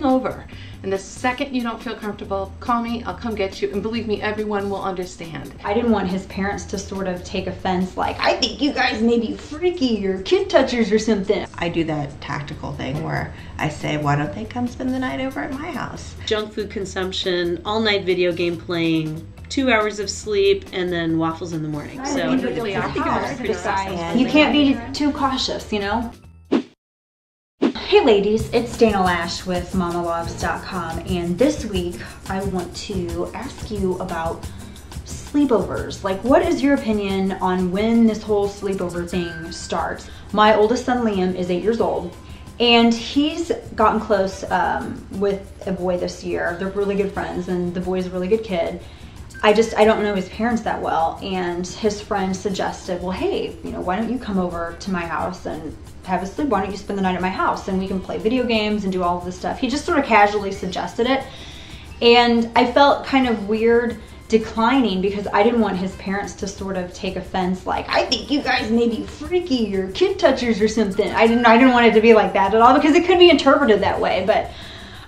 over. And the second you don't feel comfortable, call me, I'll come get you, and believe me, everyone will understand. I didn't want his parents to sort of take offense, like, I think you guys may be freaky or kid touchers or something. I do that tactical thing where I say, why don't they come spend the night over at my house? Junk food consumption, all night video game playing, 2 hours of sleep, and then waffles in the morning. So You can't be too cautious, you know? Hey ladies, it's Loesch with Mamalogues.com, and this week I want to ask you about sleepovers. Like, what is your opinion on when this whole sleepover thing starts? My oldest son Liam is 8 years old, and he's gotten close with a boy this year. They're really good friends, and the boy's a really good kid. I don't know his parents that well, and his friend suggested, well, hey, you know, why don't you come over to my house and have a sleep? Why don't you spend the night at my house and we can play video games and do all of this stuff? He just sort of casually suggested it, and I felt kind of weird declining because I didn't want his parents to sort of take offense, like, I think you guys may be freaky or kid touchers or something. I didn't want it to be like that at all, because it could be interpreted that way, but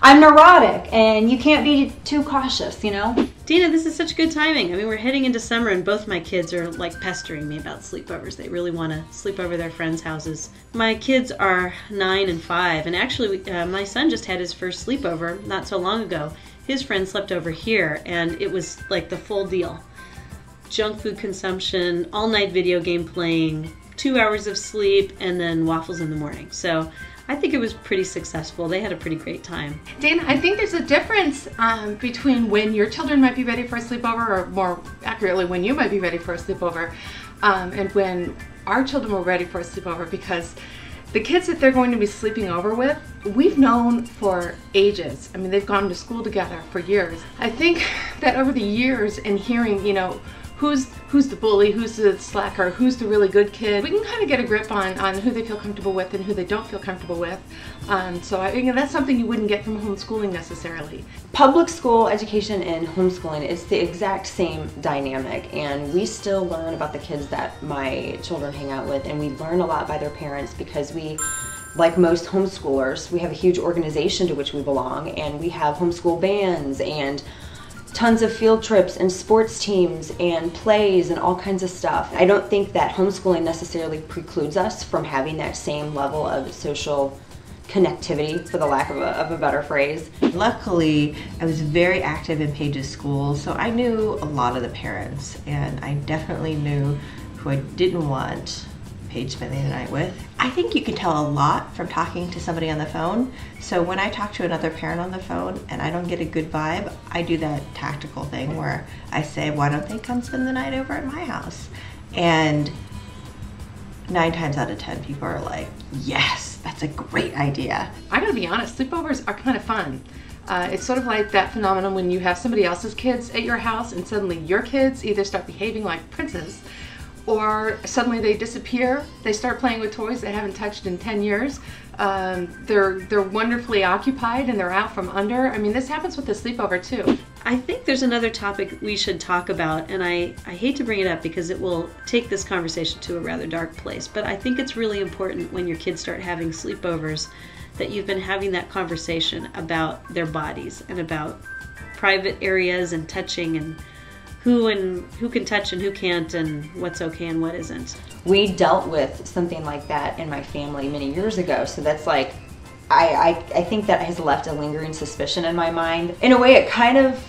I'm neurotic and you can't be too cautious, you know? Dina, this is such good timing. I mean, we're heading into summer and both my kids are like pestering me about sleepovers. They really want to sleep over their friends' houses. My kids are 9 and 5, and actually my son just had his first sleepover not so long ago. His friend slept over here and it was like the full deal. Junk food consumption, all night video game playing, 2 hours of sleep, and then waffles in the morning. So I think it was pretty successful. They had a pretty great time. Dana, I think there's a difference between when your children might be ready for a sleepover, or more accurately, when you might be ready for a sleepover, and when our children were ready for a sleepover, because the kids that they're going to be sleeping over with, we've known for ages. I mean, they've gone to school together for years. I think that over the years, and hearing, you know, who's the bully, who's the slacker, who's the really good kid, we can kind of get a grip on who they feel comfortable with and who they don't feel comfortable with. So I think that's something you wouldn't get from homeschooling necessarily. Public school education and homeschooling is the exact same dynamic, and we still learn about the kids that my children hang out with, and we learn a lot by their parents because we, like most homeschoolers, we have a huge organization to which we belong, and we have homeschool bands and tons of field trips and sports teams and plays and all kinds of stuff. I don't think that homeschooling necessarily precludes us from having that same level of social connectivity, for the lack of a better phrase. Luckily, I was very active in Paige's school, so I knew a lot of the parents, and I definitely knew who I didn't want Paige spending the night with. I think you can tell a lot from talking to somebody on the phone. So when I talk to another parent on the phone and I don't get a good vibe, I do that tactical thing where I say, why don't they come spend the night over at my house? And 9 times out of 10 people are like, yes, that's a great idea. I gotta be honest, sleepovers are kind of fun. It's sort of like that phenomenon when you have somebody else's kids at your house and suddenly your kids either start behaving like princes, or suddenly they disappear. They start playing with toys they haven't touched in 10 years. They're wonderfully occupied and they're out from under. I mean, this happens with the sleepover too. I think there's another topic we should talk about, and I hate to bring it up because it will take this conversation to a rather dark place, but I think it's really important when your kids start having sleepovers that you've been having that conversation about their bodies and about private areas and touching and who can touch and who can't and what's okay and what isn't. We dealt with something like that in my family many years ago, so that's like, I think that has left a lingering suspicion in my mind. In a way, it kind of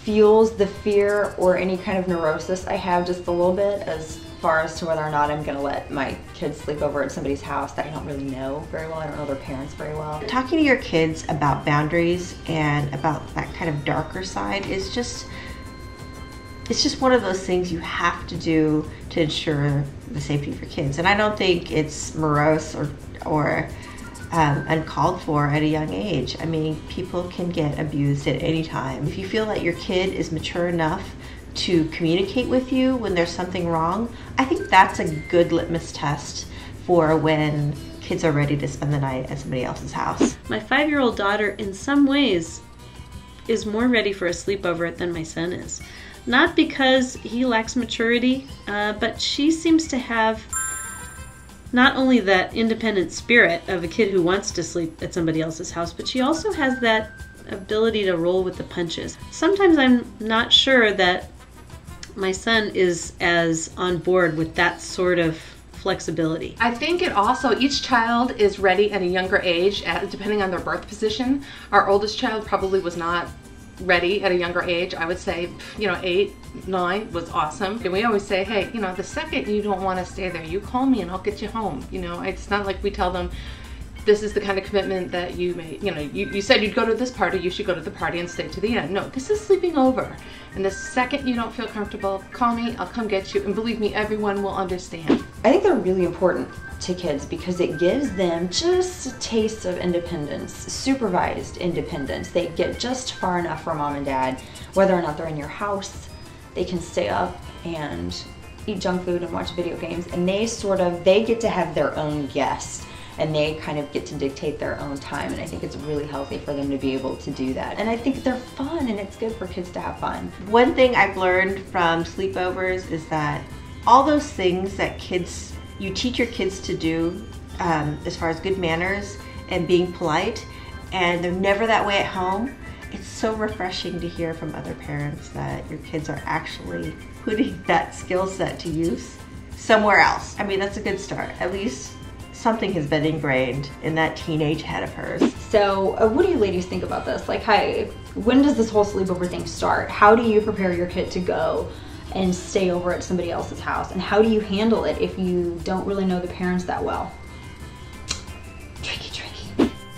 fuels the fear or any kind of neurosis I have just a little bit, as far as to whether or not I'm gonna let my kids sleep over at somebody's house that I don't really know very well. I don't know their parents very well. Talking to your kids about boundaries and about that kind of darker side is just, it's just one of those things you have to do to ensure the safety of your kids. And I don't think it's morose or uncalled for at a young age. I mean, people can get abused at any time. If you feel that your kid is mature enough to communicate with you when there's something wrong, I think that's a good litmus test for when kids are ready to spend the night at somebody else's house. My 5-year-old daughter, in some ways, is more ready for a sleepover than my son is. Not because he lacks maturity, but she seems to have not only that independent spirit of a kid who wants to sleep at somebody else's house, but she also has that ability to roll with the punches. Sometimes I'm not sure that my son is as on board with that sort of flexibility. I think it also, each child is ready at a younger age, depending on their birth position. Our oldest child probably was not ready at a younger age. I would say, 8, 9 was awesome. And we always say, hey, the second you don't want to stay there, you call me and I'll get you home. It's not like we tell them, this is the kind of commitment that you made. You said you'd go to this party, you should go to the party and stay to the end. No, this is sleeping over. And the second you don't feel comfortable, call me, I'll come get you. And believe me, everyone will understand. I think they're really important to kids because it gives them just a taste of independence, supervised independence. They get just far enough from mom and dad, whether or not they're in your house, they can stay up and eat junk food and watch video games, and they get to have their own guests. And they kind of get to dictate their own time, and I think it's really healthy for them to be able to do that. And I think they're fun, and it's good for kids to have fun. One thing I've learned from sleepovers is that all those things that you teach your kids to do as far as good manners and being polite, and they're never that way at home, it's so refreshing to hear from other parents that your kids are actually putting that skill set to use somewhere else. I mean, that's a good start. At least something has been ingrained in that teenage head of hers. So what do you ladies think about this? Like, when does this whole sleepover thing start? How do you prepare your kid to go and stay over at somebody else's house? And how do you handle it if you don't really know the parents that well? Tricky.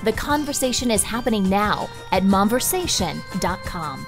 The conversation is happening now at Momversation.com.